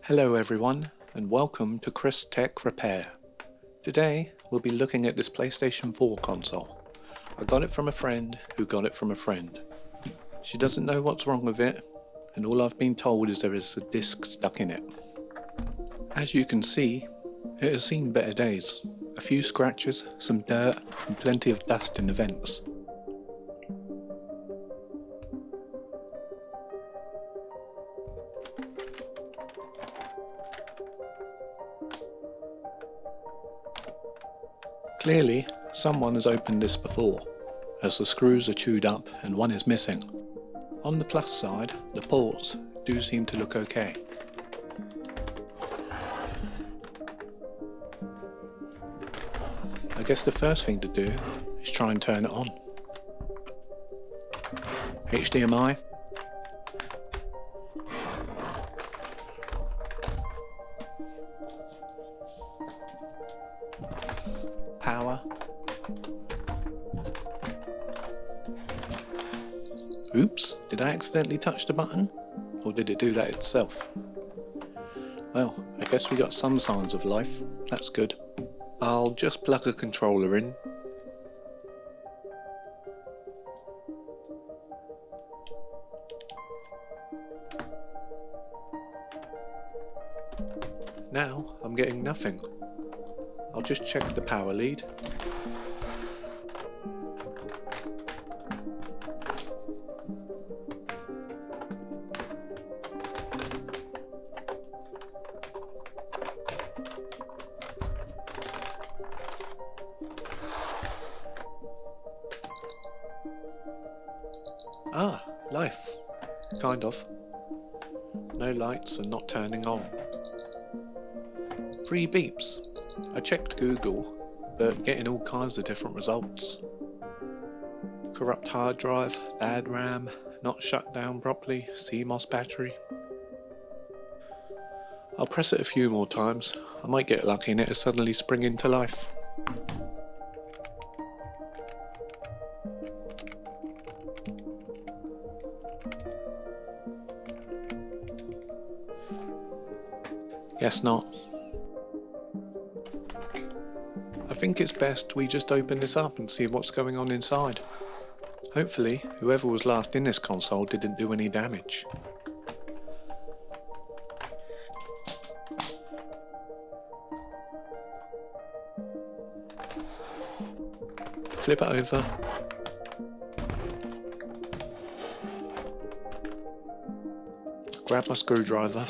Hello everyone, and welcome to Chris Tech Repair. Today we'll be looking at this PlayStation 4 console. I got it from a friend who got it from a friend. She doesn't know what's wrong with it, and all I've been told is there is a disc stuck in it. As you can see, it has seen better days. A few scratches, some dirt, and plenty of dust in the vents. Clearly, someone has opened this before, as the screws are chewed up and one is missing. On the plus side, the ports do seem to look okay. I guess the first thing to do is try and turn it on. HDMI. Power. Oops, did I accidentally touch the button? Or did it do that itself? Well, I guess we got some signs of life. That's good. I'll just plug a controller in. Now I'm getting nothing. I'll just check the power lead. Ah, life. Kind of. No lights and not turning on. 3 beeps. I checked Google, but getting all kinds of different results. Corrupt hard drive, bad RAM, not shut down properly, CMOS battery. I'll press it a few more times. I might get lucky and it'll suddenly spring into life. Guess not. I think it's best we just open this up and see what's going on inside. Hopefully, whoever was last in this console didn't do any damage. Flip it over. Grab my screwdriver.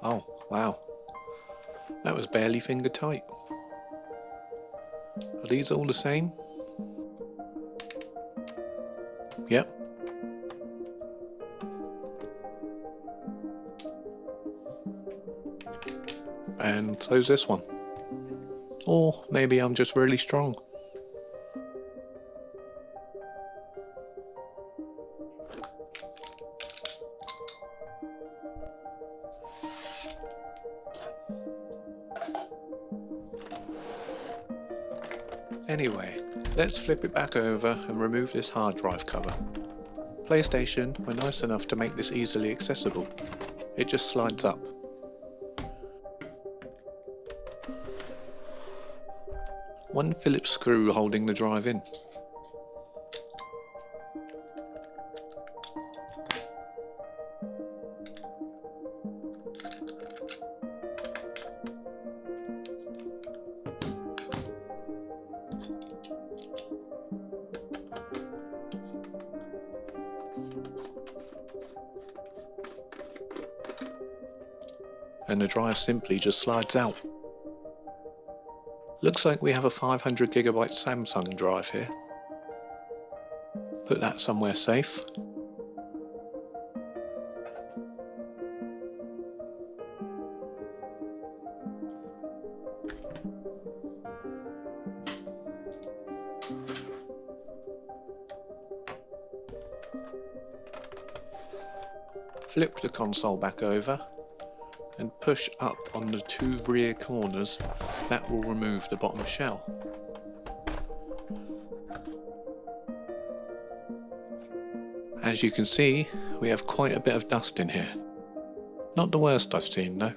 Oh, wow. That was barely finger tight. Are these all the same? Yep. And so's this one. Or maybe I'm just really strong. Anyway, let's flip it back over and remove this hard drive cover. PlayStation were nice enough to make this easily accessible. It just slides up. One Phillips screw holding the drive in. And the drive simply just slides out. Looks like we have a 500GB Samsung drive here. Put that somewhere safe. Flip the console back over and push up on the 2 rear corners. That will remove the bottom shell. As you can see, we have quite a bit of dust in here. Not the worst I've seen though.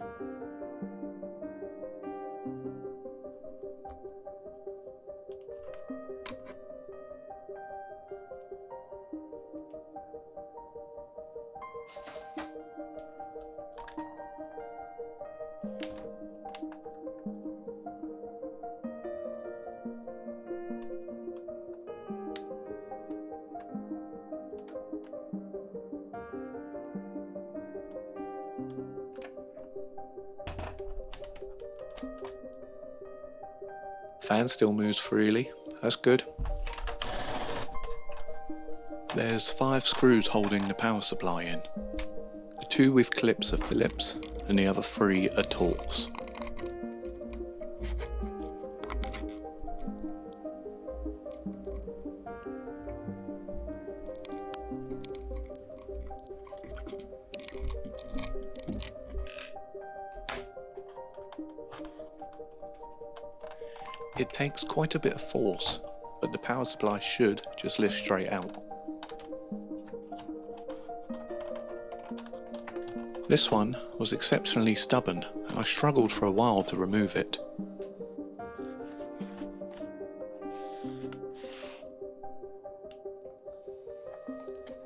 Fan still moves freely, that's good. There's 5 screws holding the power supply in. The 2 with clips are Phillips and the other 3 are Torx. It takes quite a bit of force, but the power supply should just lift straight out. This one was exceptionally stubborn and I struggled for a while to remove it.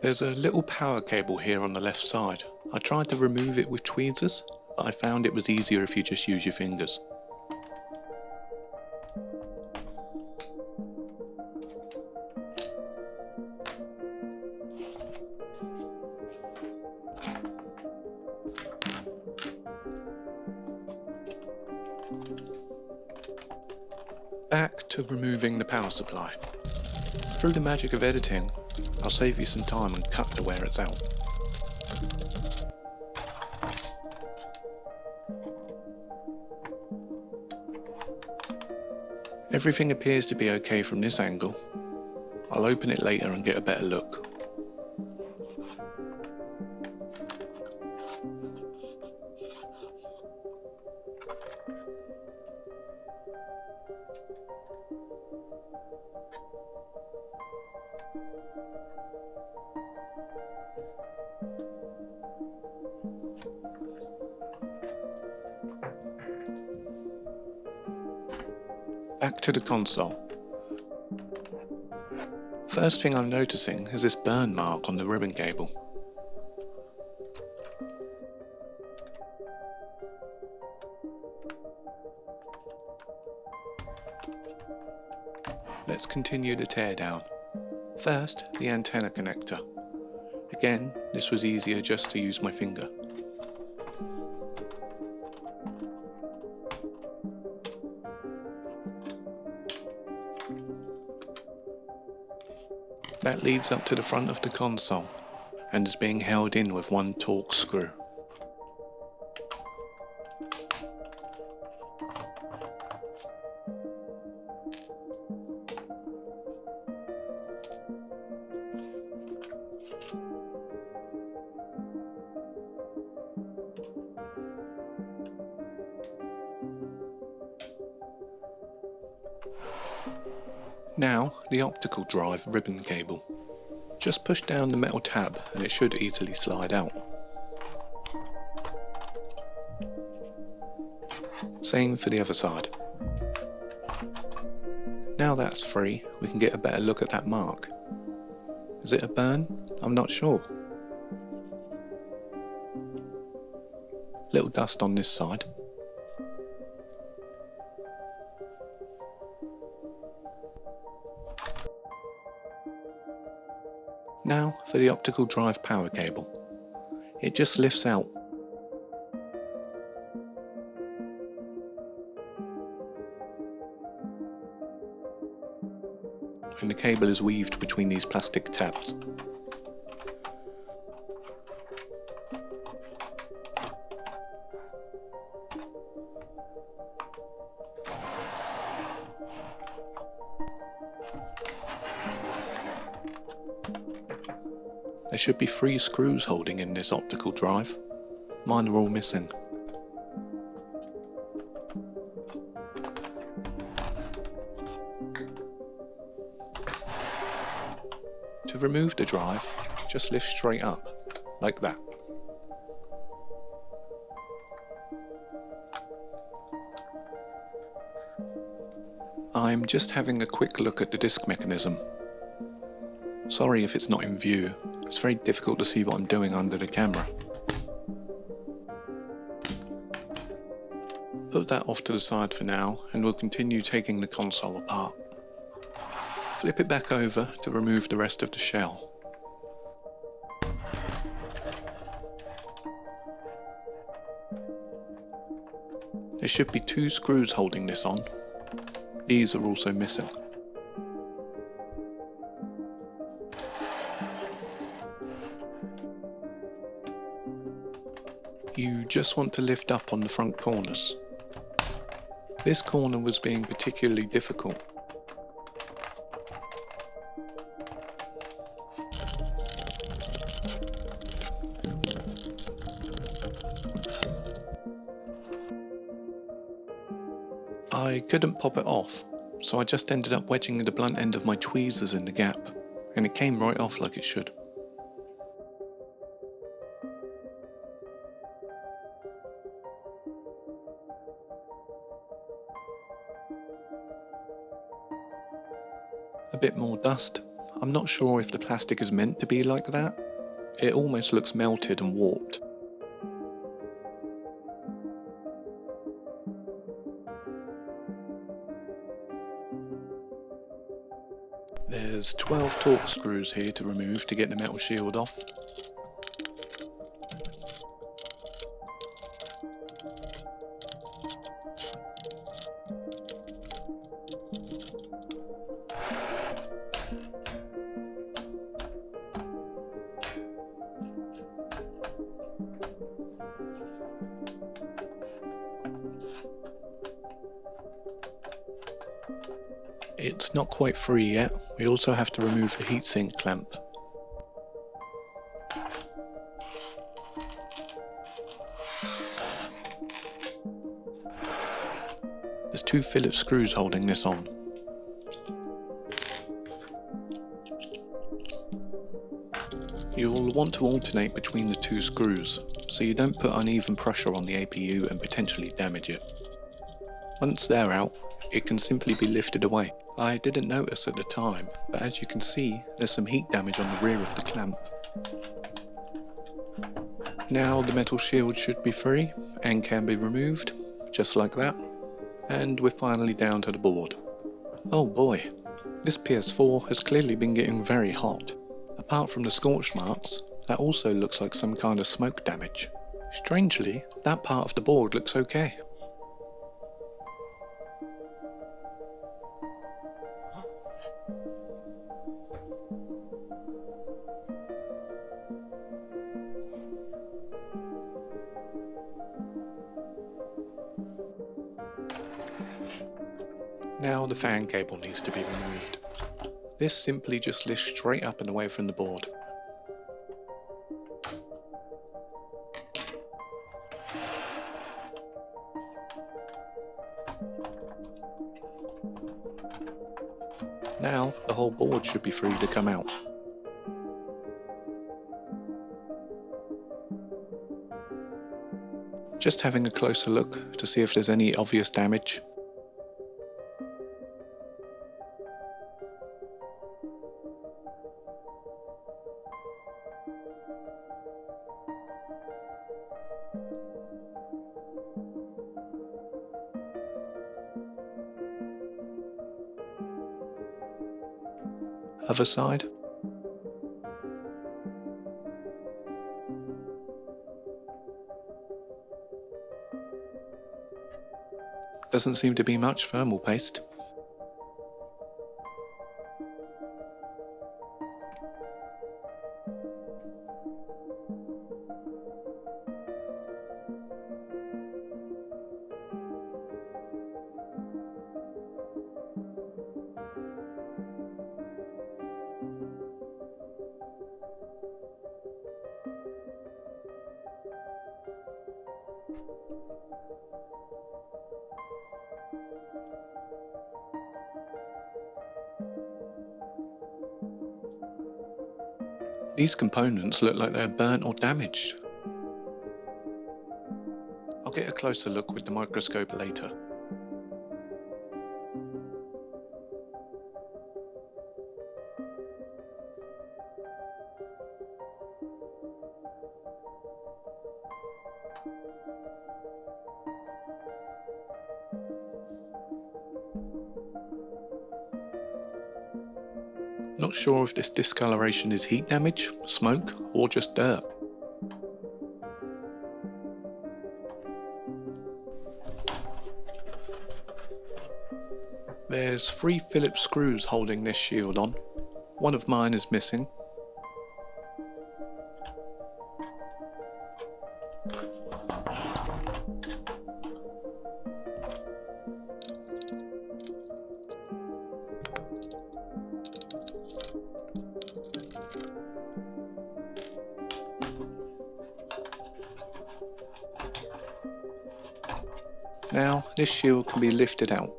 There's a little power cable here on the left side. I tried to remove it with tweezers, but I found it was easier if you just use your fingers. Back to removing the power supply. Through the magic of editing, I'll save you some time and cut to where it's out. Everything appears to be okay from this angle. I'll open it later and get a better look. Back to the console. First thing I'm noticing is this burn mark on the ribbon cable. Let's continue the teardown. First, the antenna connector. Again, this was easier just to use my finger. That leads up to the front of the console and is being held in with 1 Torx screw. Now, the optical drive ribbon cable. Just push down the metal tab and it should easily slide out. Same for the other side. Now that's free, we can get a better look at that mark. Is it a burn? I'm not sure. Little dust on this side. Now for the optical drive power cable. It just lifts out. And the cable is weaved between these plastic tabs. There should be 3 screws holding in this optical drive. Mine are all missing. To remove the drive, just lift straight up, like that. I'm just having a quick look at the disc mechanism. Sorry if it's not in view, it's very difficult to see what I'm doing under the camera. Put that off to the side for now, and we'll continue taking the console apart. Flip it back over to remove the rest of the shell. There should be 2 screws holding this on. These are also missing. You just want to lift up on the front corners. This corner was being particularly difficult. I couldn't pop it off, so I just ended up wedging the blunt end of my tweezers in the gap, and it came right off like it should. A bit more dust. I'm not sure if the plastic is meant to be like that. It almost looks melted and warped. There's 12 torque screws here to remove to get the metal shield off. It's not quite free yet, we also have to remove the heatsink clamp. There's 2 Phillips screws holding this on. You'll want to alternate between the 2 screws, so you don't put uneven pressure on the APU and potentially damage it. Once they're out, it can simply be lifted away. I didn't notice at the time, but as you can see, there's some heat damage on the rear of the clamp. Now the metal shield should be free and can be removed, just like that. And we're finally down to the board. Oh boy, this PS4 has clearly been getting very hot. Apart from the scorch marks, that also looks like some kind of smoke damage. Strangely, that part of the board looks okay. Now the fan cable needs to be removed. This simply just lifts straight up and away from the board. Now the whole board should be free to come out. Just having a closer look to see if there's any obvious damage. Other side. Doesn't seem to be much thermal paste. These components look like they're burnt or damaged. I'll get a closer look with the microscope later. Not sure if this discoloration is heat damage, smoke, or just dirt. There's 3 Phillips screws holding this shield on. One of mine is missing. Now, this shield can be lifted out.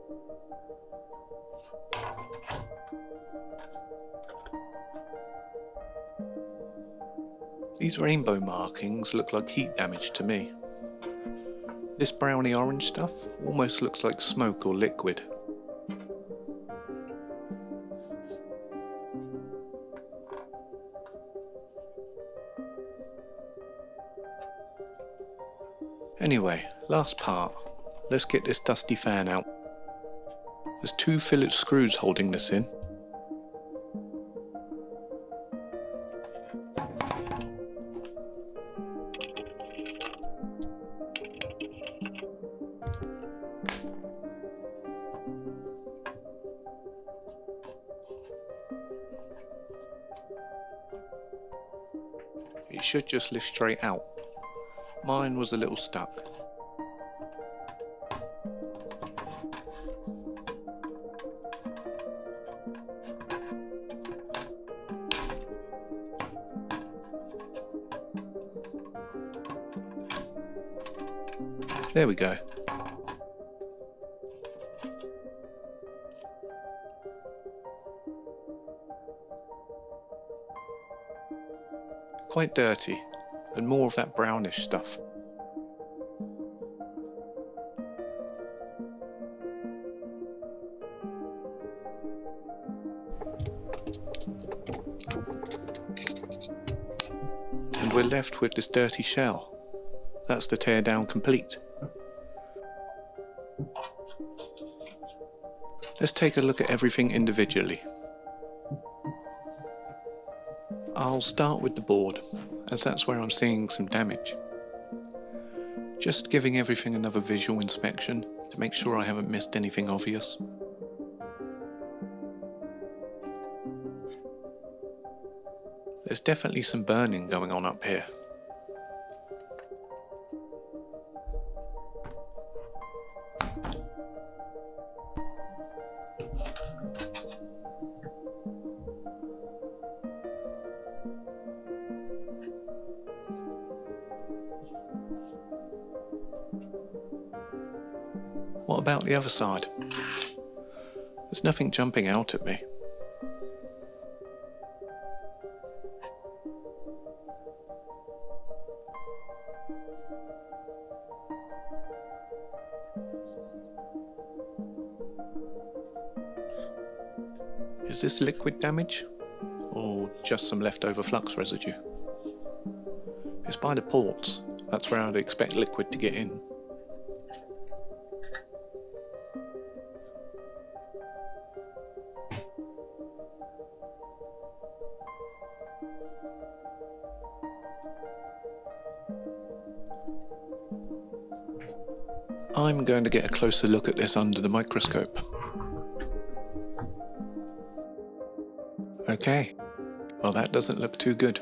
These rainbow markings look like heat damage to me. This browny orange stuff almost looks like smoke or liquid. Anyway, last part. Let's get this dusty fan out. There's 2 Phillips screws holding this in. It should just lift straight out. Mine was a little stuck. There we go. Quite dirty, and more of that brownish stuff. And we're left with this dirty shell. That's the teardown complete. Let's take a look at everything individually. I'll start with the board, as that's where I'm seeing some damage. Just giving everything another visual inspection to make sure I haven't missed anything obvious. There's definitely some burning going on up here. What about the other side? There's nothing jumping out at me. Is this liquid damage? Or just some leftover flux residue? It's by the ports. That's where I'd expect liquid to get in. I'm going to get a closer look at this under the microscope. Okay, well that doesn't look too good.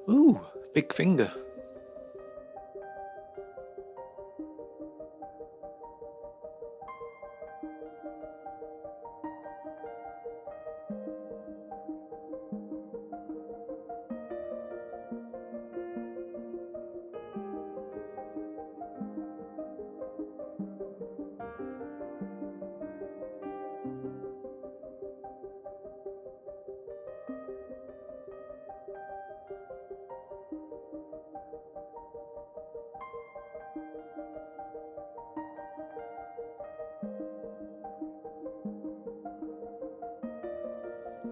Ooh, big finger.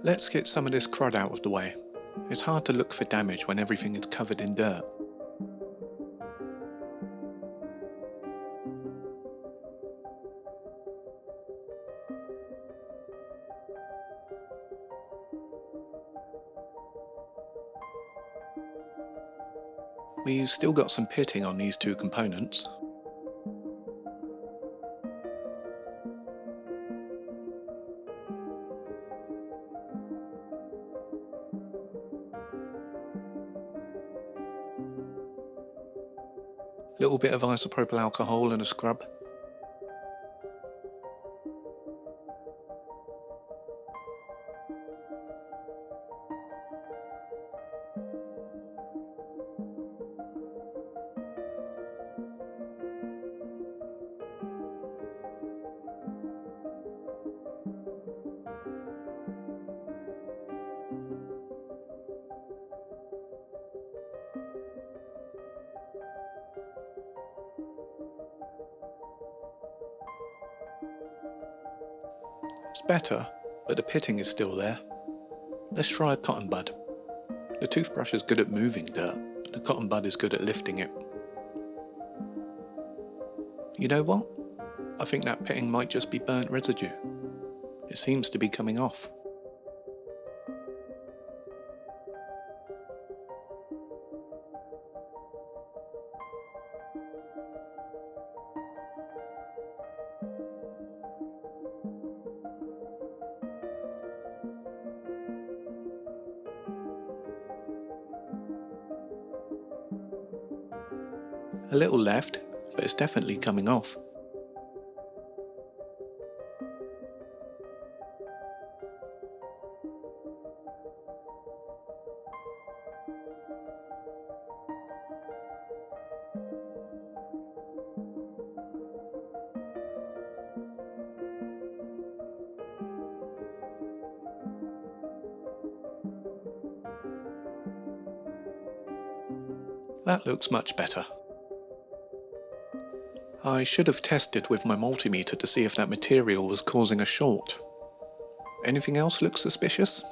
Let's get some of this crud out of the way. It's hard to look for damage when everything is covered in dirt. We've still got some pitting on these two components. Little bit of isopropyl alcohol and a scrub. It's better, but the pitting is still there. Let's try a cotton bud. The toothbrush is good at moving dirt, the cotton bud is good at lifting it. You know what? I think that pitting might just be burnt residue. It seems to be coming off. A little left, but it's definitely coming off. That looks much better. I should have tested with my multimeter to see if that material was causing a short. Anything else look suspicious?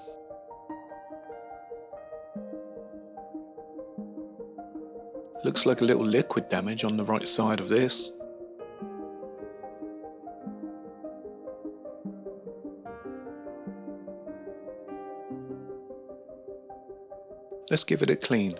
Looks like a little liquid damage on the right side of this. Let's give it a clean.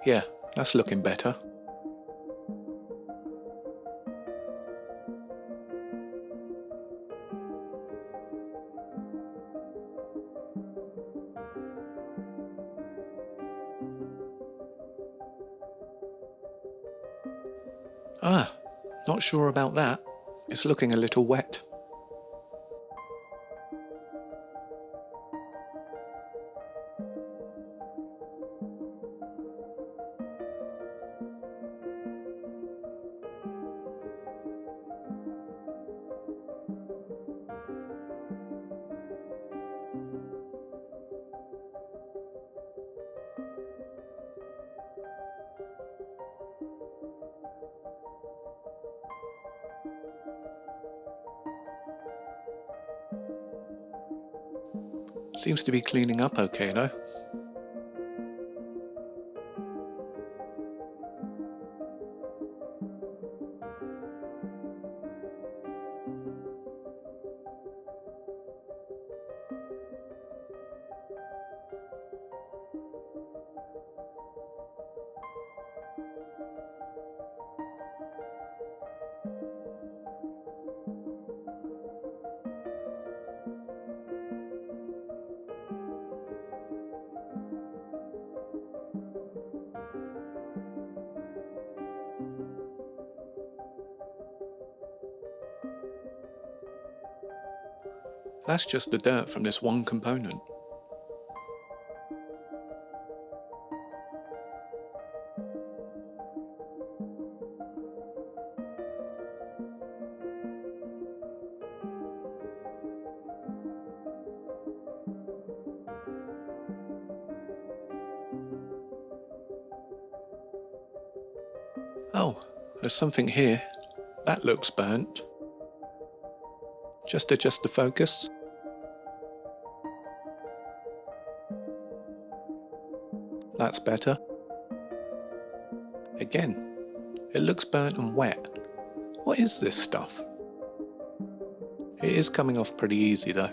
Yeah, that's looking better. Ah, not sure about that. It's looking a little wet. Seems to be cleaning up okay though. That's just the dirt from this one component. Oh, there's something here. That looks burnt. Just adjust the focus. That's better. Again, it looks burnt and wet. What is this stuff? It is coming off pretty easy though.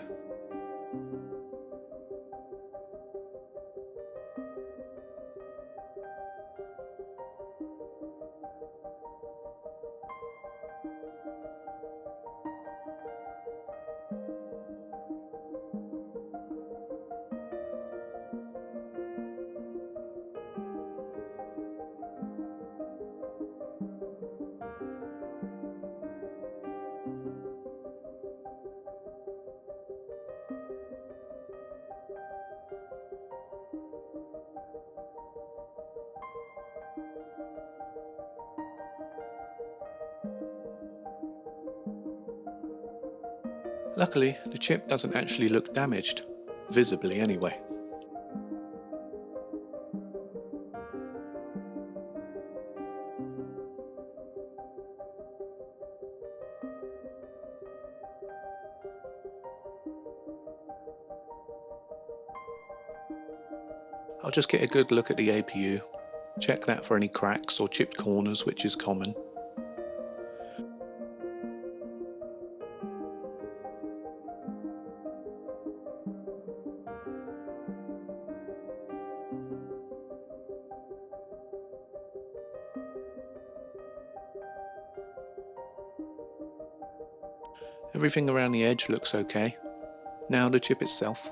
Luckily, the chip doesn't actually look damaged, visibly anyway. I'll just get a good look at the APU, check that for any cracks or chipped corners, which is common. Everything around the edge looks okay. Now the chip itself.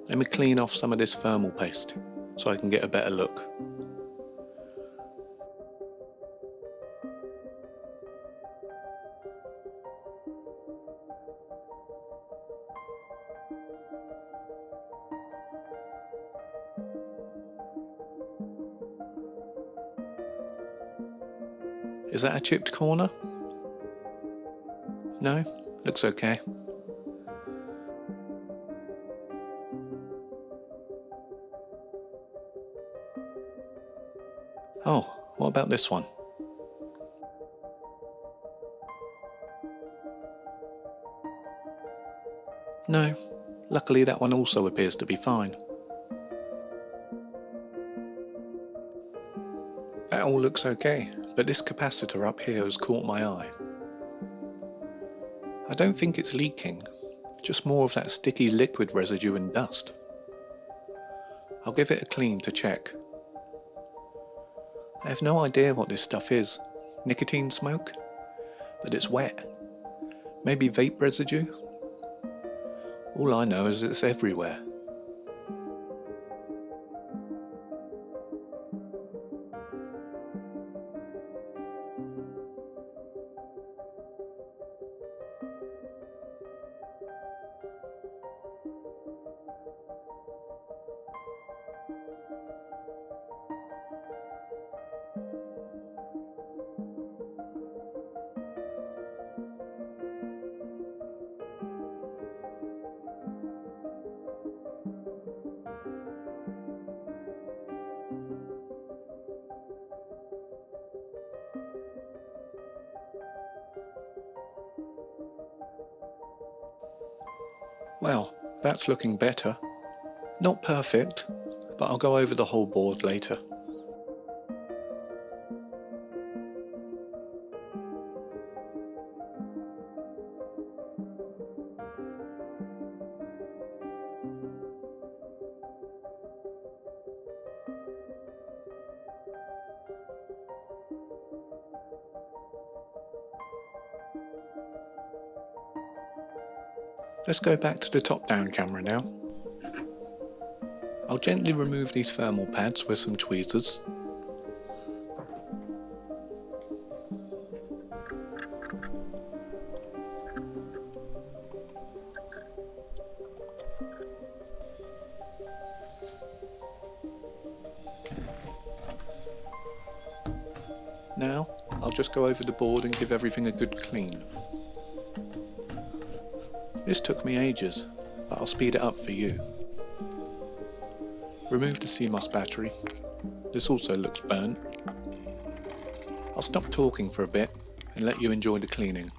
Let me clean off some of this thermal paste so I can get a better look. Is that a chipped corner? No, looks okay. Oh, what about this one? No, luckily that one also appears to be fine. That all looks okay, but this capacitor up here has caught my eye. I don't think it's leaking, just more of that sticky liquid residue and dust. I'll give it a clean to check. I have no idea what this stuff is. Nicotine smoke? But it's wet. Maybe vape residue? All I know is it's everywhere. Well, that's looking better. Not perfect, but I'll go over the whole board later. Let's go back to the top-down camera now. I'll gently remove these thermal pads with some tweezers. Now, I'll just go over the board and give everything a good clean. This took me ages, but I'll speed it up for you. Remove the CMOS battery. This also looks burnt. I'll stop talking for a bit and let you enjoy the cleaning.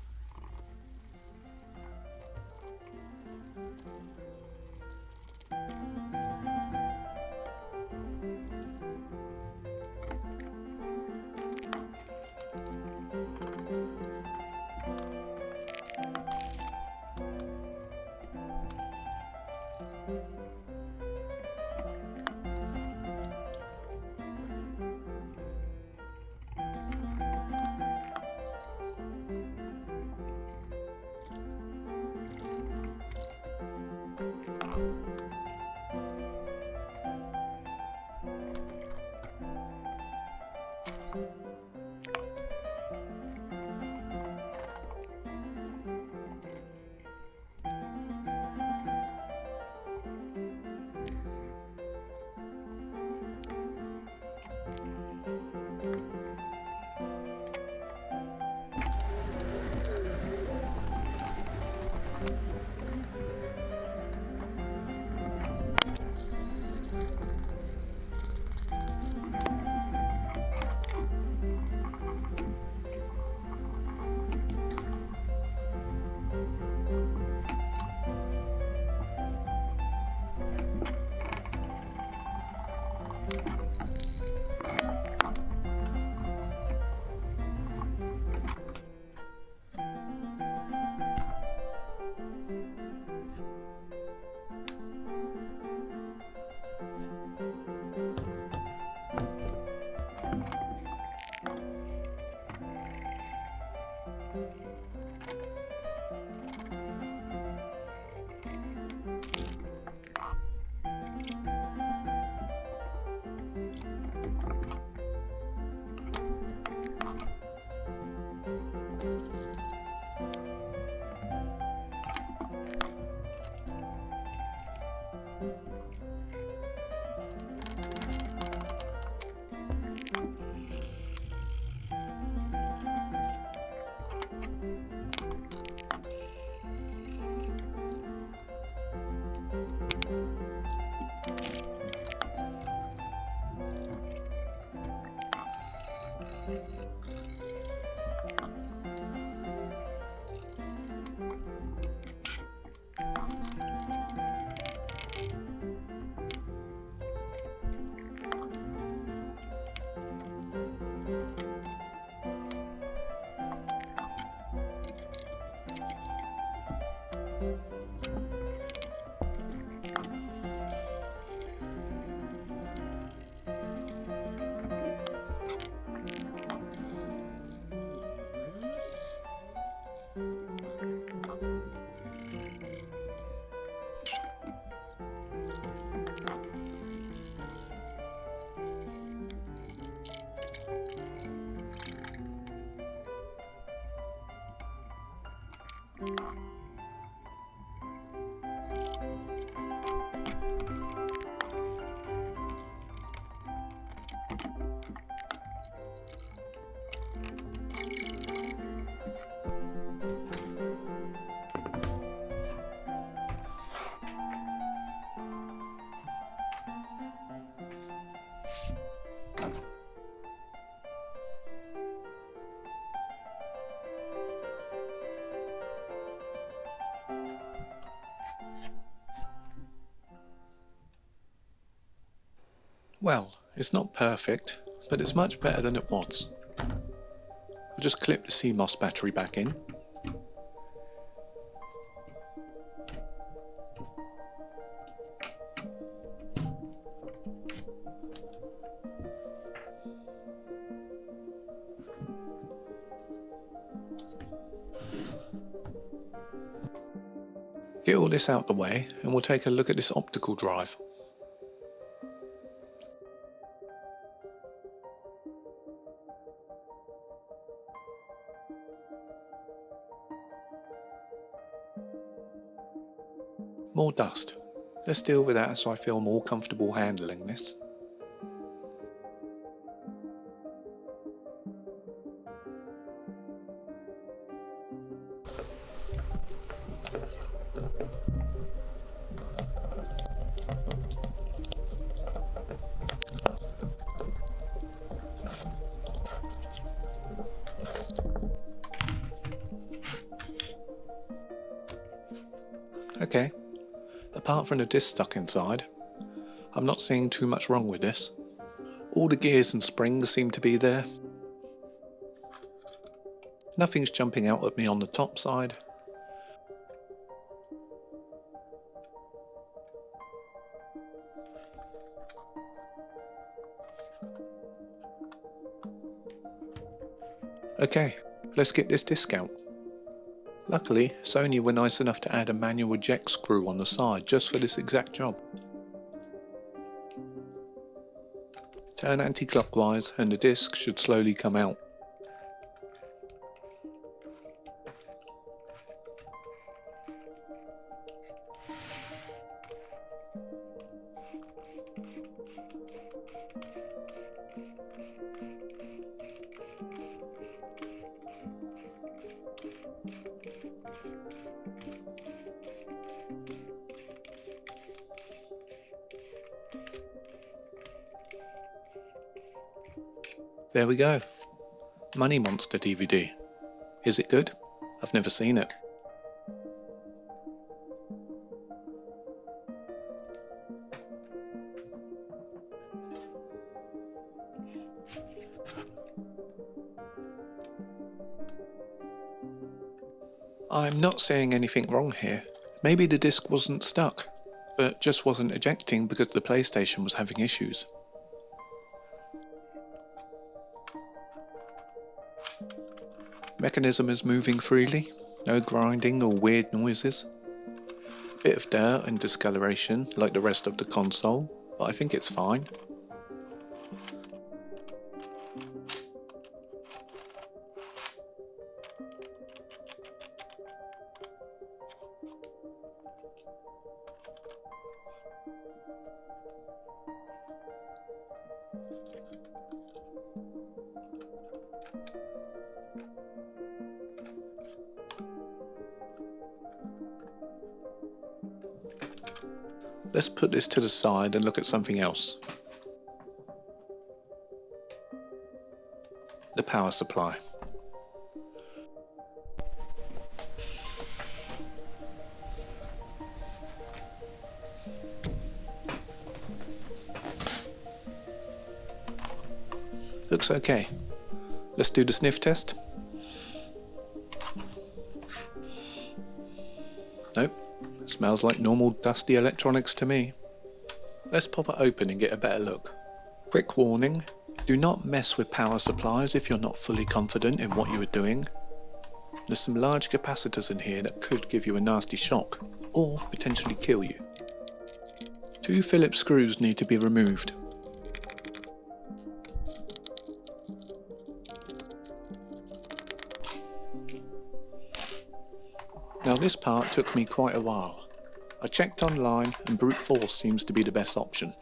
Well, it's not perfect, but it's much better than it was. I'll just clip the CMOS battery back in. Get all this out the way and we'll take a look at this optical drive. More dust. Let's deal with that so I feel more comfortable handling this. Okay, apart from the disc stuck inside, I'm not seeing too much wrong with this. All the gears and springs seem to be there. Nothing's jumping out at me on the top side. Okay, let's get this disc out. Luckily, Sony were nice enough to add a manual eject screw on the side just for this exact job. Turn anti-clockwise and the disc should slowly come out. There we go. Money Monster DVD. Is it good? I've never seen it. I'm not seeing anything wrong here. Maybe the disc wasn't stuck, but just wasn't ejecting because the PlayStation was having issues. Mechanism is moving freely, no grinding or weird noises. Bit of dirt and discoloration like the rest of the console, but I think it's fine. Let's put this to the side and look at something else. The power supply. Looks okay. Let's do the sniff test. Nope. Smells like normal dusty electronics to me. Let's pop it open and get a better look. Quick warning, do not mess with power supplies if you're not fully confident in what you are doing. There's some large capacitors in here that could give you a nasty shock, or potentially kill you. 2 Phillips screws need to be removed. Now this part took me quite a while. I checked online and brute force seems to be the best option.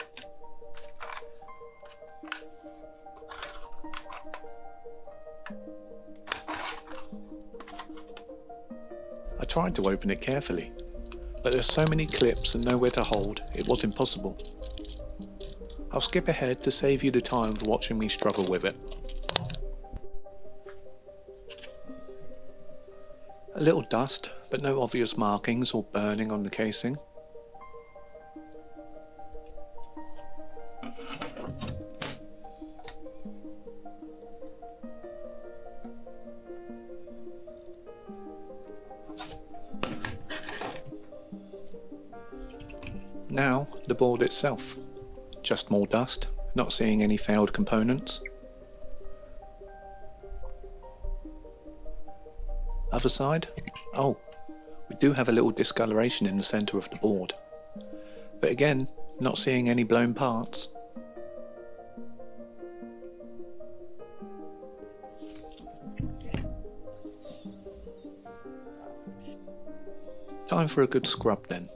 I tried to open it carefully, but there's so many clips and nowhere to hold, it was impossible. I'll skip ahead to save you the time of watching me struggle with it. A little dust, but no obvious markings or burning on the casing. Now, the board itself. Just more dust, not seeing any failed components. Other side? Oh, we do have a little discoloration in the centre of the board. But again, not seeing any blown parts. Time for a good scrub then.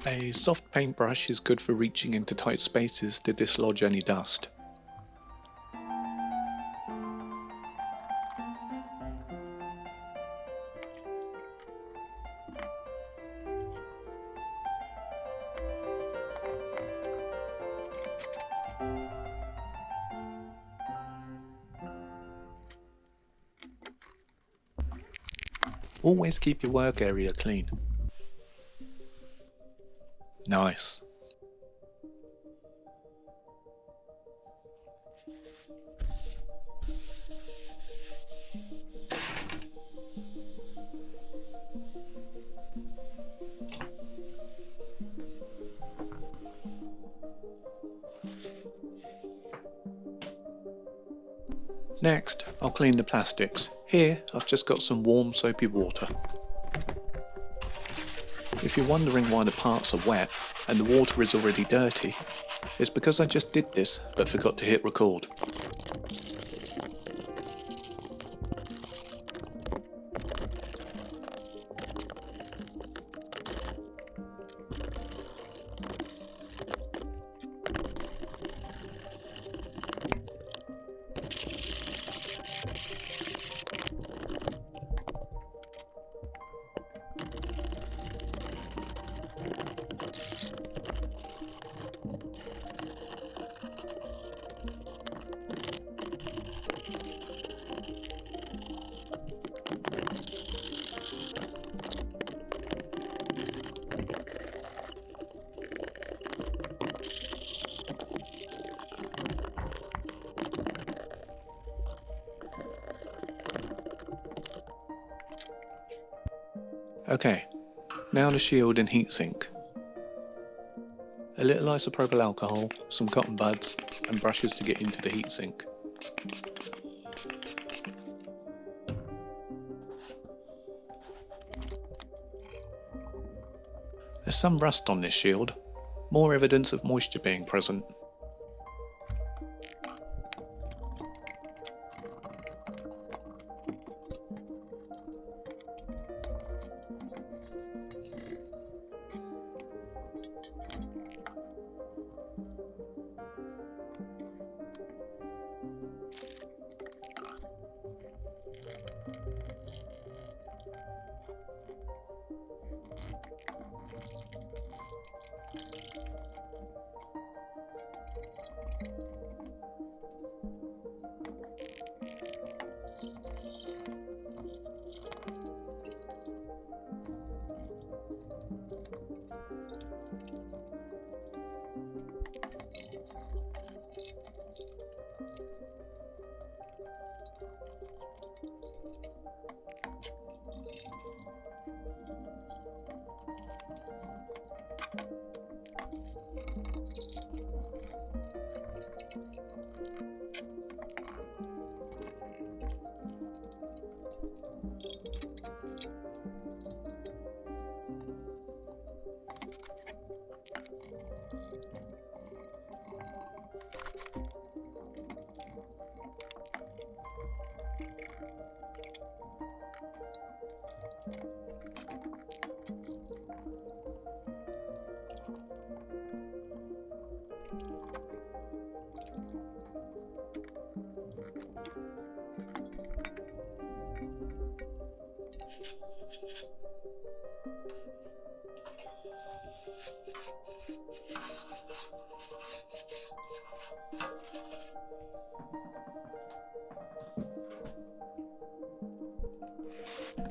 A soft paintbrush is good for reaching into tight spaces to dislodge any dust. Always keep your work area clean. Nice. Next, I'll clean the plastics. Here, I've just got some warm soapy water. If you're wondering why the parts are wet and the water is already dirty, it's because I just did this but forgot to hit record. Okay, now the shield and heatsink. A little isopropyl alcohol, some cotton buds, and brushes to get into the heatsink. There's some rust on this shield, more evidence of moisture being present.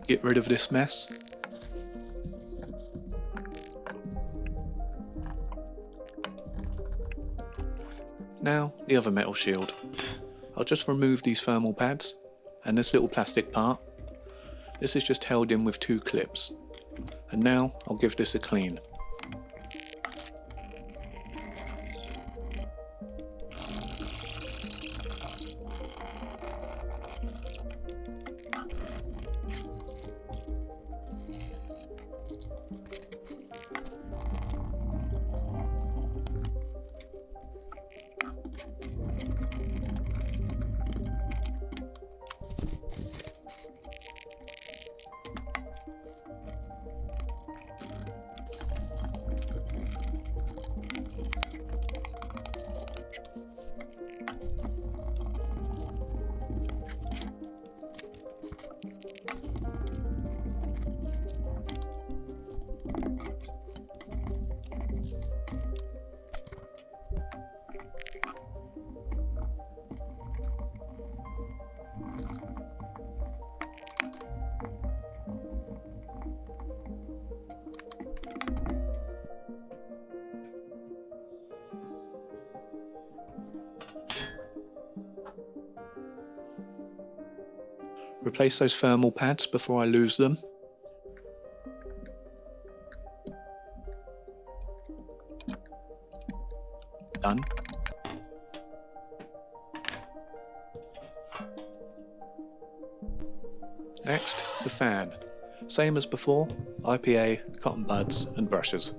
Get rid of this mess. Now, the other metal shield. I'll just remove these thermal pads and this little plastic part. This is just held in with 2 clips. And now I'll give this a clean. Replace those thermal pads before I lose them. Done. Next, the fan. Same as before, IPA, cotton buds and brushes.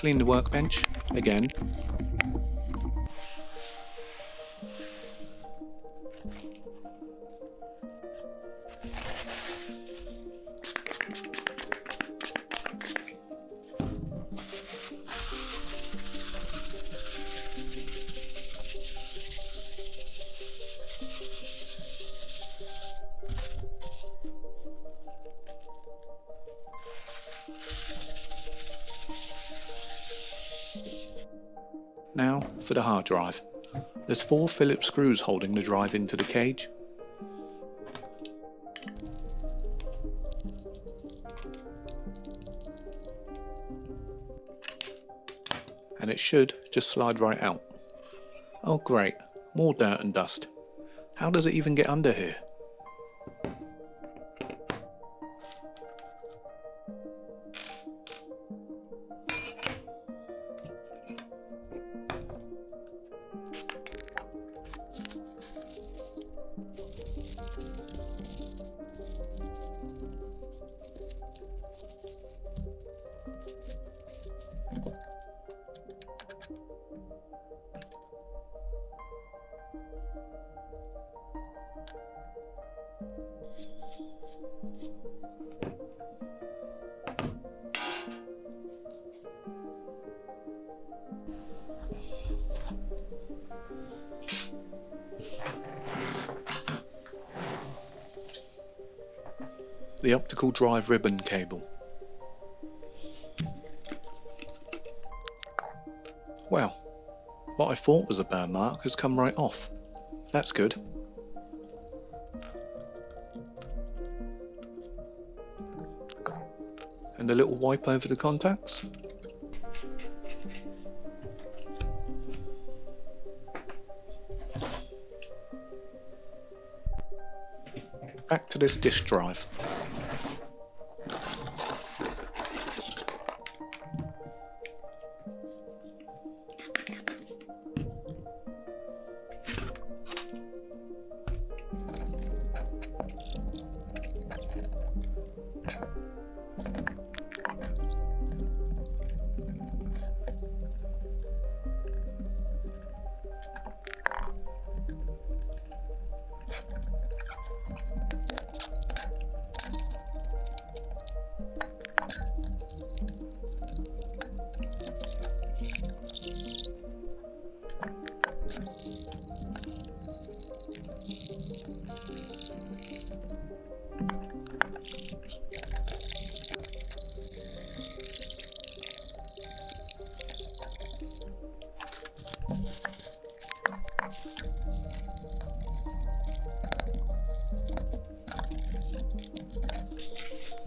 Clean the workbench again. Now for the hard drive. There's 4 Phillips screws holding the drive into the cage. And it should just slide right out. Oh great, more dirt and dust. How does it even get under here? The optical drive ribbon cable. Well, what I thought was a burn mark has come right off. That's good. And a little wipe over the contacts. Back to this disk drive.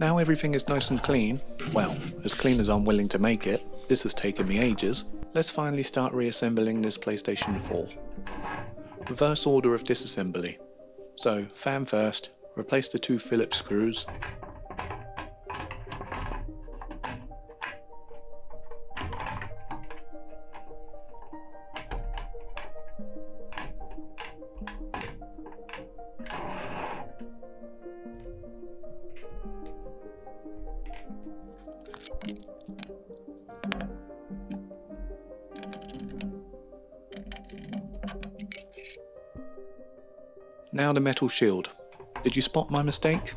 Now everything is nice and clean, well, as clean as I'm willing to make it, this has taken me ages, let's finally start reassembling this PlayStation 4. Reverse order of disassembly. So, fan first, replace the 2 Phillips screws. Now the metal shield. Did you spot my mistake?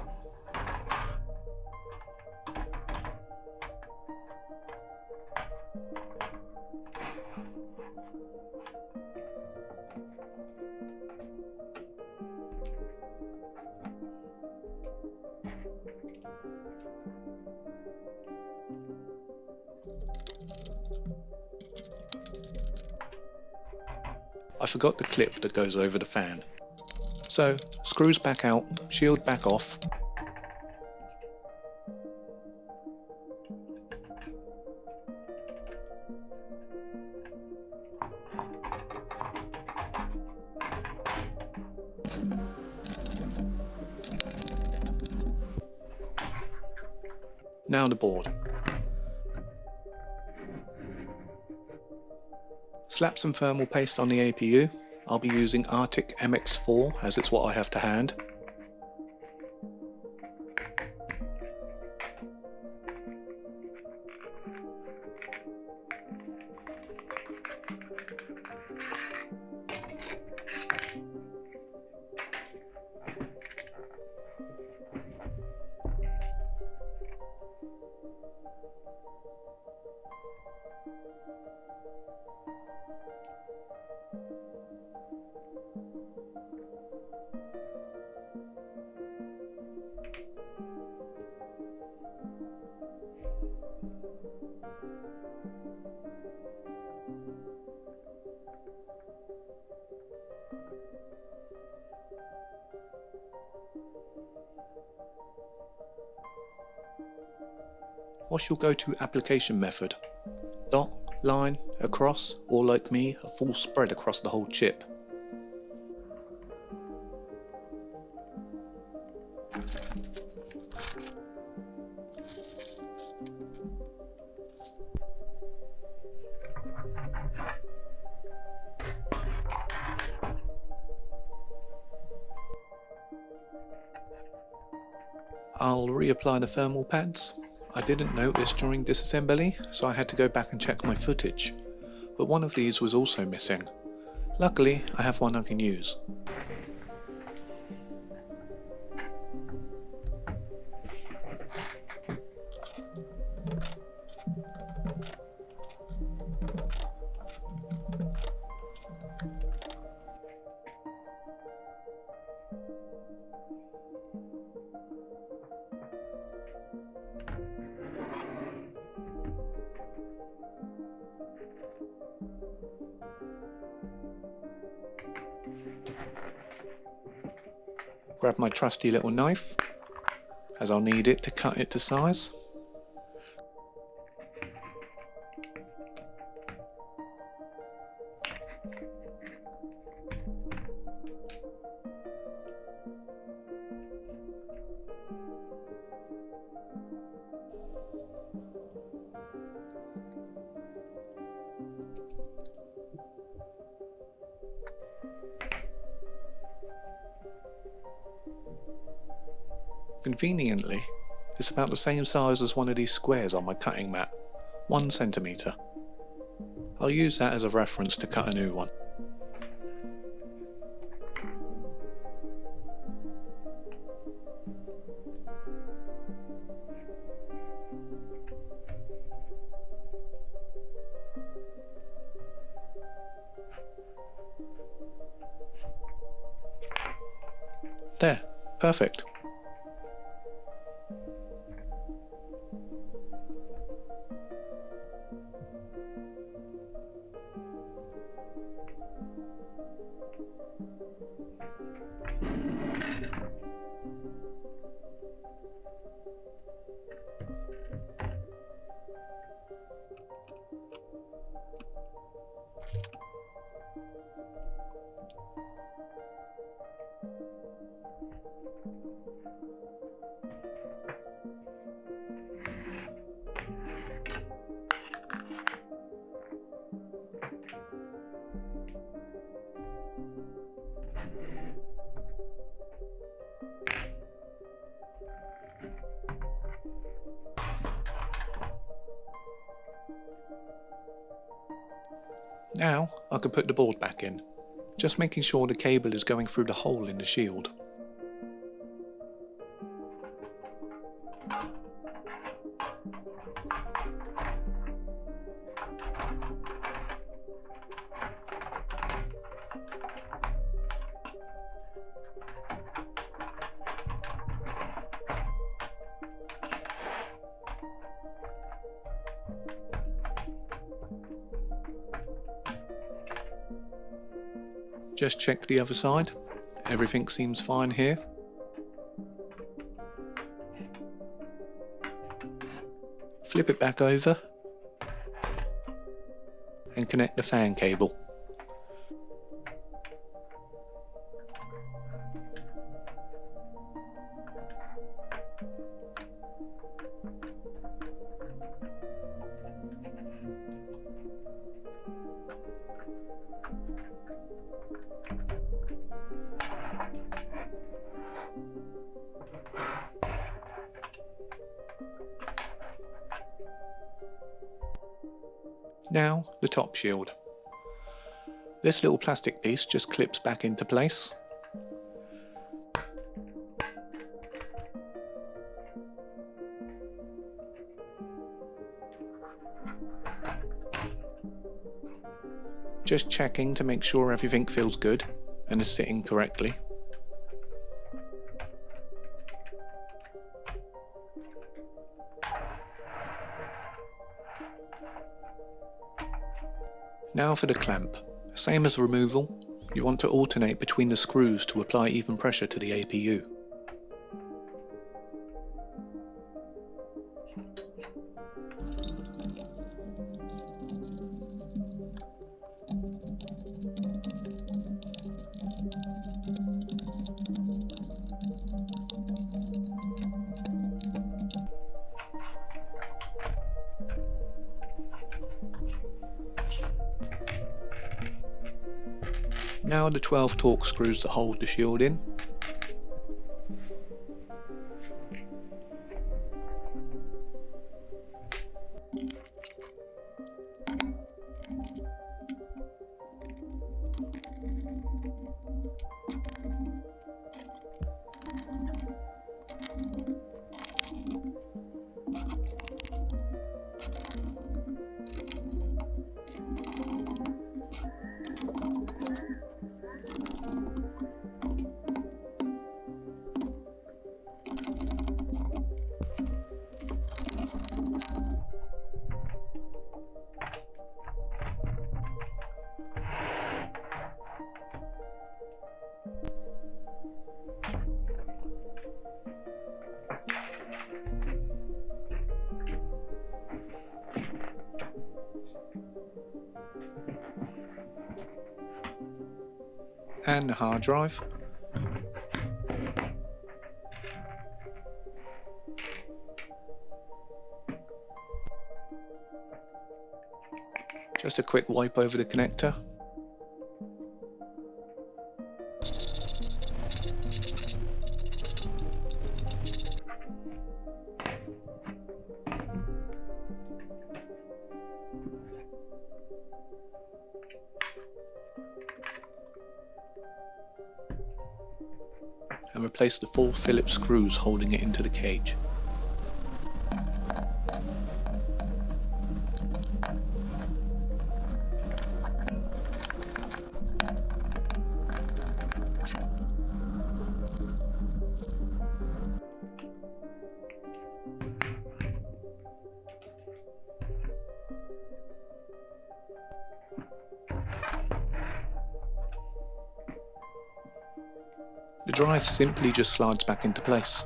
I forgot the clip that goes over the fan. So, screws back out, shield back off. Now the board. Slap some thermal paste on the APU. I'll be using Arctic MX4 as it's what I have to hand. What's your go-to application method? Dot, line, across, or like me, a full spread across the whole chip? I'll reapply the thermal pads. I didn't notice during disassembly, so I had to go back and check my footage, but one of these was also missing. Luckily, I have one I can use. Grab my trusty little knife, as I'll need it to cut it to size. Conveniently, it's about the same size as one of these squares on my cutting mat, 1 centimetre. I'll use that as a reference to cut a new one. There, perfect. Now I can put the board back in. just making sure the cable is going through the hole in the shield. Just check the other side. Everything seems fine here. Flip it back over and connect the fan cable. Now the top shield. This little plastic piece just clips back into place. Just checking to make sure everything feels good and is sitting correctly. Now for the clamp. Same as removal, you want to alternate between the screws to apply even pressure to the APU. Now the 12 Torx screws that hold the shield in. And the hard drive. Just a quick wipe over the connector. And replace the 4 Phillips screws holding it into the cage. The drive simply just slides back into place.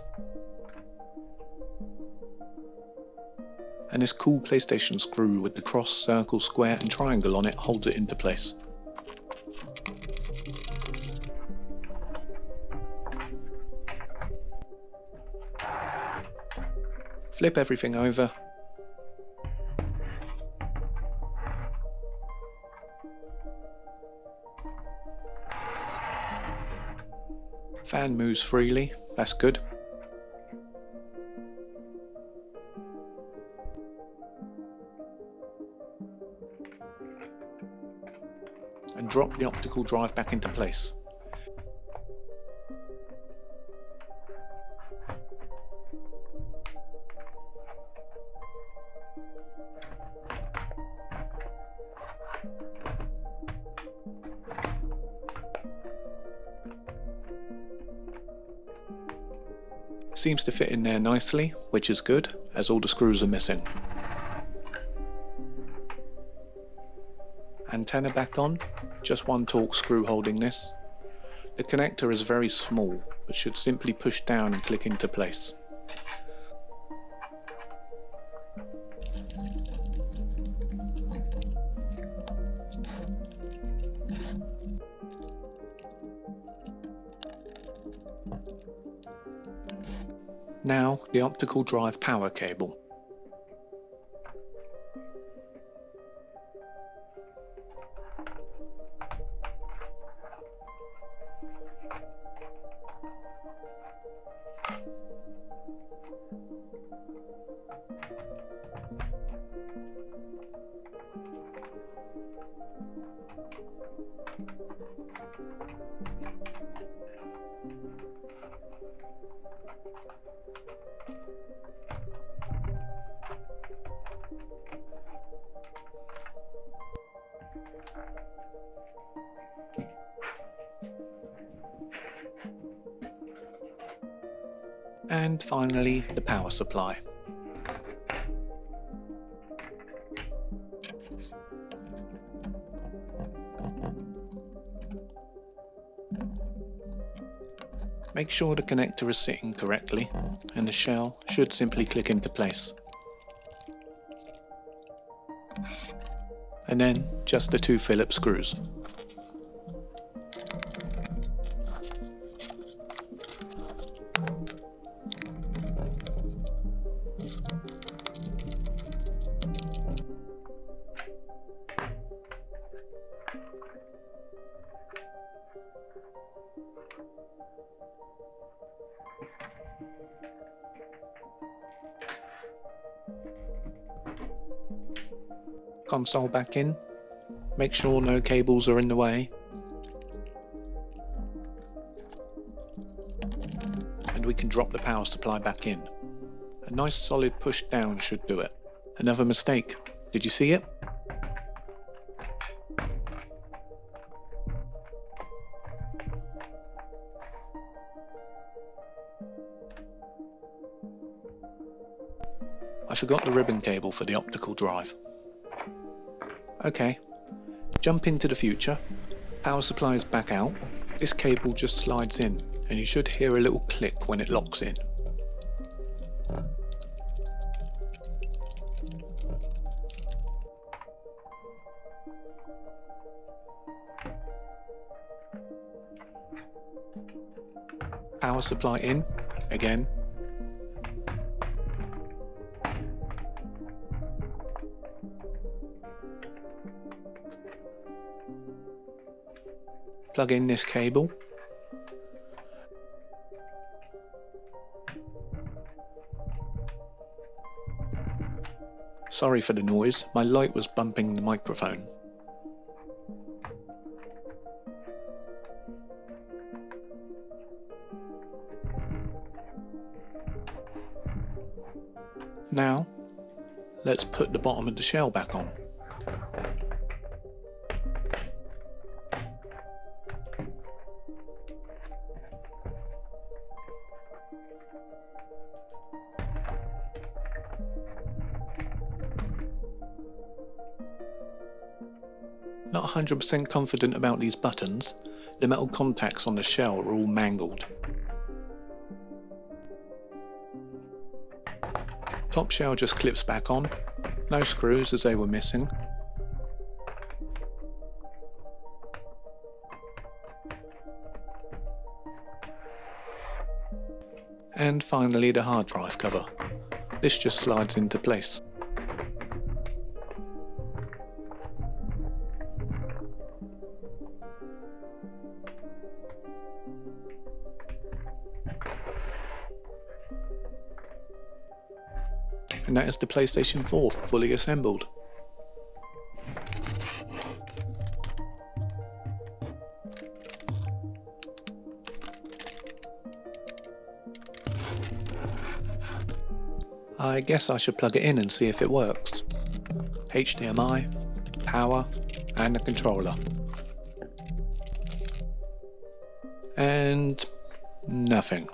And this cool PlayStation screw with the cross, circle, square and triangle on it holds it into place. Flip everything over. Fan moves freely, that's good. and drop the optical drive back into place. Seems to fit in there nicely, which is good, as all the screws are missing. Antenna back on, just one Torx screw holding this. The connector is very small, but should simply push down and click into place. Now the optical drive power cable. And finally, the power supply. Make sure the connector is sitting correctly, and the shell should simply click into place. And then just the 2 Phillips screws. Console back in, make sure no cables are in the way, and we can drop the power supply back in. A nice solid push down should do it. Another mistake, did you see it? I forgot the ribbon cable for the optical drive. Okay, jump into the future, power supply is back out, this cable just slides in and you should hear a little click when it locks in. Power supply in, again. Plug in this cable. Sorry for the noise, my light was bumping the microphone. Now, let's put the bottom of the shell back on. Not 100% confident about these buttons, the metal contacts on the shell are all mangled. Top shell just clips back on, no screws as they were missing. And finally the hard drive cover. This just slides into place. And that is the PlayStation 4 fully assembled. I guess I should plug it in and see if it works. HDMI, power, and a controller. And nothing.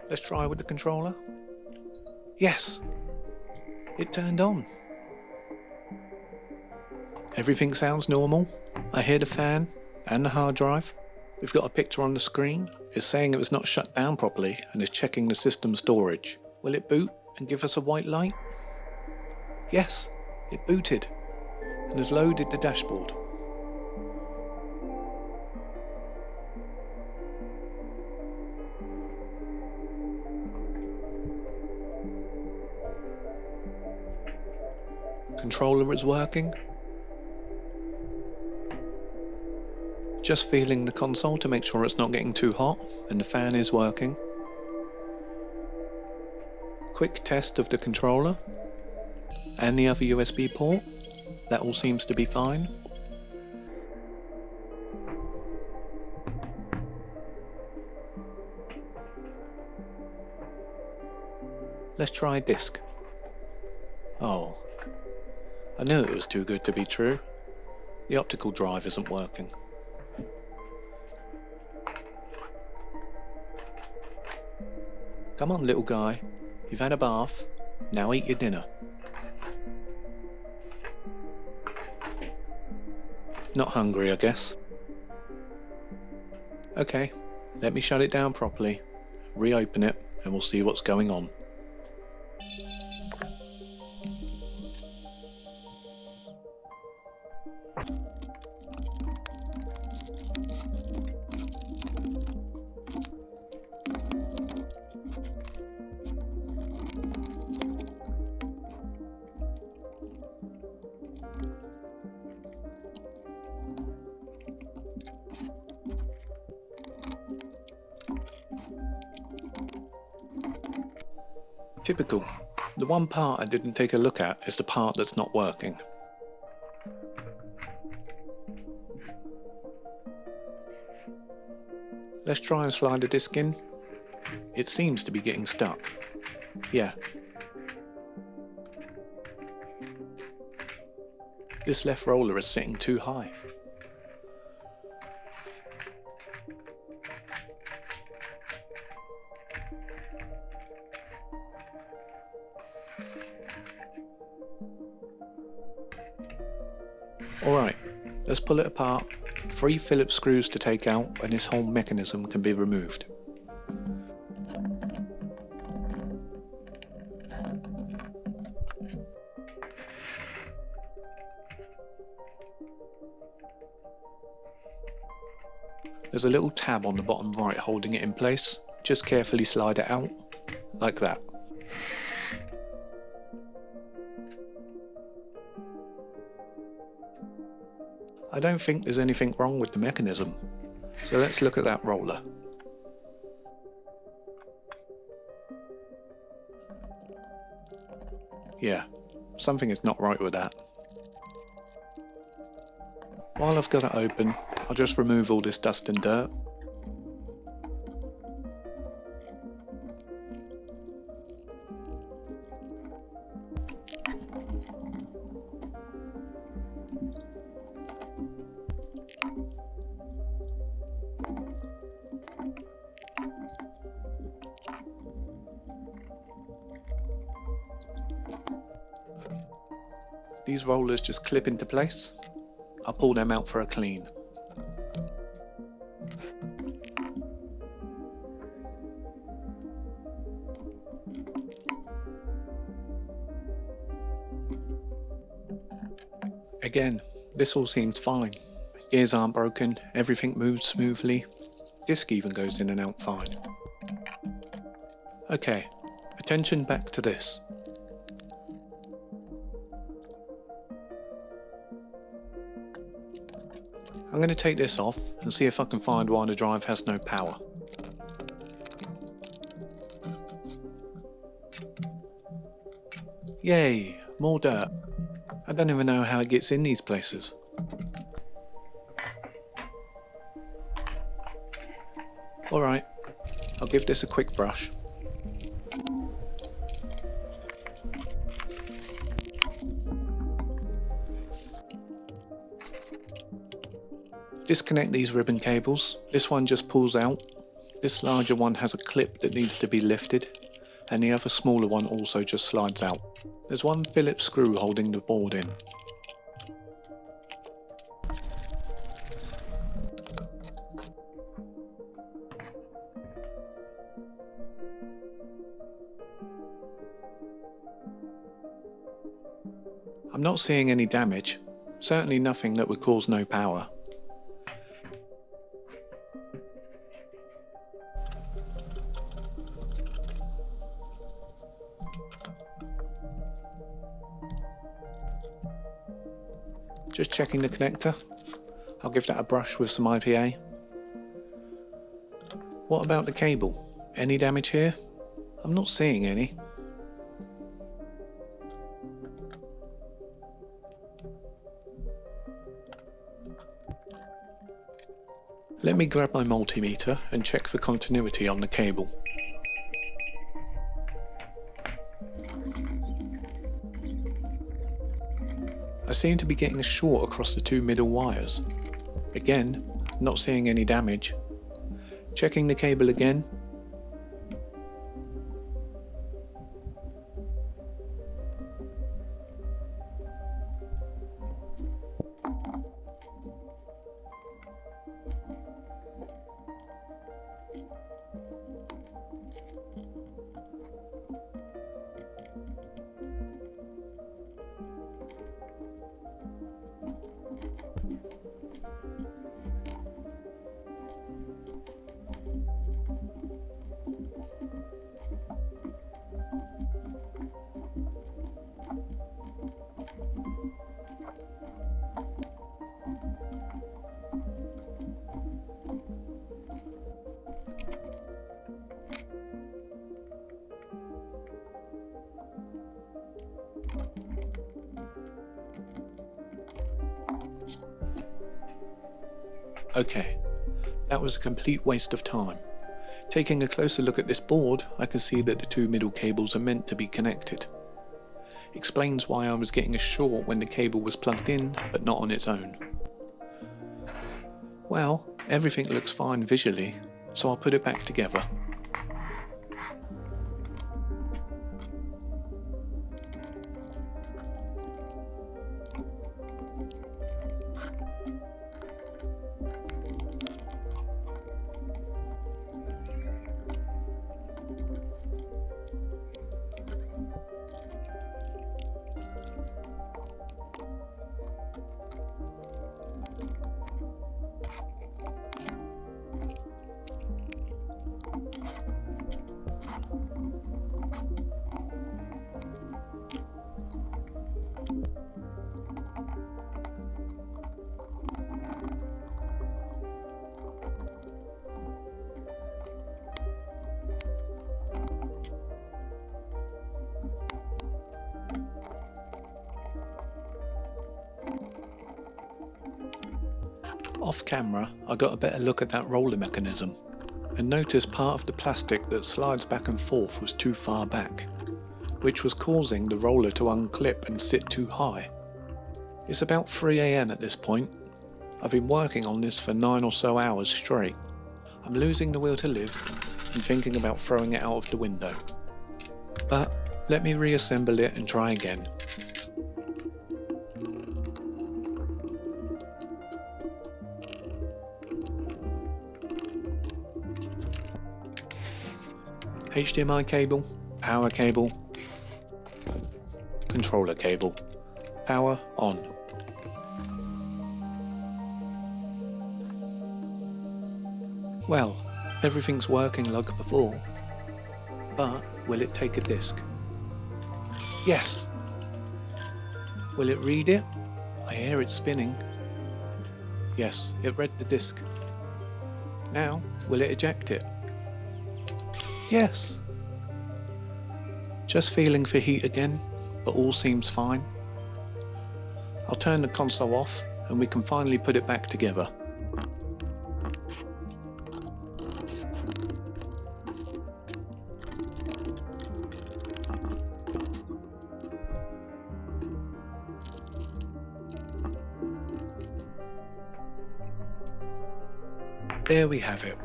Let's try with the controller. Yes! It turned on. Everything sounds normal. I hear the fan and the hard drive. We've got a picture on the screen. It's saying it was not shut down properly and is checking the system storage. Will it boot and give us a white light? Yes, it booted and has loaded the dashboard. Controller is working. Just feeling the console to make sure it's not getting too hot, and the fan is working. Quick test of the controller and the other USB port. That all seems to be fine. Let's try disk. Oh, I knew it was too good to be true. The optical drive isn't working. Come on, little guy. You've had a bath. Now eat your dinner. Not hungry, I guess. Okay, let me shut it down properly, reopen it, and we'll see what's going on. Typical. The one part I didn't take a look at is the part that's not working. Let's try and slide the disc in. It seems to be getting stuck. Yeah. This left roller is sitting too high. Alright, let's pull it apart. 3 Phillips screws to take out and this whole mechanism can be removed. There's a little tab on the bottom right holding it in place. Just carefully slide it out, like that. I don't think there's anything wrong with the mechanism, so let's look at that roller. Yeah, something is not right with that. While I've got it open, I'll just remove all this dust and dirt. These rollers just clip into place. I'll pull them out for a clean. Again, this all seems fine. Gears aren't broken, everything moves smoothly. Disc even goes in and out fine. Okay, attention back to this. I'm going to take this off and see if I can find why the drive has no power. Yay, more dirt. I don't even know how it gets in these places. Alright, I'll give this a quick brush. Disconnect these ribbon cables. This one just pulls out. This larger one has a clip that needs to be lifted, and the other smaller one also just slides out. There's one Phillips screw holding the board in. I'm not seeing any damage, certainly nothing that would cause no power. Just checking the connector. I'll give that a brush with some IPA. What about the cable? Any damage here? I'm not seeing any. Let me grab my multimeter and check for continuity on the cable. I seem to be getting a short across the two middle wires. Again, not seeing any damage. Checking the cable again. Okay, that was a complete waste of time. Taking a closer look at this board, I can see that the two middle cables are meant to be connected. Explains why I was getting a short when the cable was plugged in, but not on its own. Well, everything looks fine visually, so I'll put it back together. Off camera, I got a better look at that roller mechanism and noticed part of the plastic that slides back and forth was too far back, which was causing the roller to unclip and sit too high. It's about 3 AM at this point. I've been working on this for 9 or so hours straight. I'm losing the will to live and thinking about throwing it out of the window. But let me reassemble it and try again. HDMI cable, power cable, controller cable, power on. Well, everything's working like before, but will it take a disc? Yes! Will it read it? I hear it spinning. Yes, it read the disc. Now, will it eject it? Yes! Just feeling for heat again, but all seems fine. I'll turn the console off and we can finally put it back together. There we have it.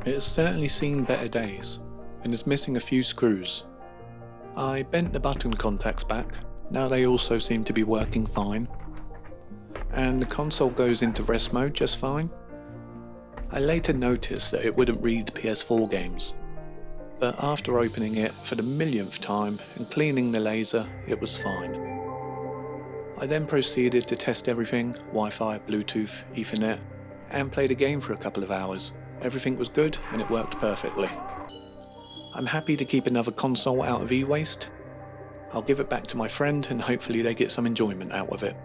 It has certainly seen better days, and is missing a few screws. I bent the button contacts back, now they also seem to be working fine. And the console goes into rest mode just fine. I later noticed that it wouldn't read PS4 games, but after opening it for the millionth time and cleaning the laser, it was fine. I then proceeded to test everything, Wi-Fi, Bluetooth, Ethernet, and played a game for a couple of hours. Everything was good and it worked perfectly. I'm happy to keep another console out of e-waste. I'll give it back to my friend and hopefully they get some enjoyment out of it.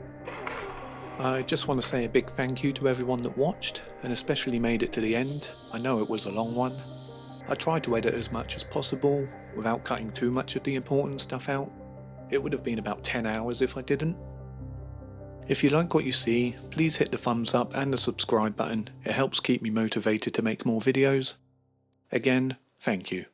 I just want to say a big thank you to everyone that watched and especially made it to the end. I know it was a long one. I tried to edit as much as possible without cutting too much of the important stuff out. It would have been about 10 hours if I didn't. If you like what you see, please hit the thumbs up and the subscribe button. It helps keep me motivated to make more videos. Again, thank you.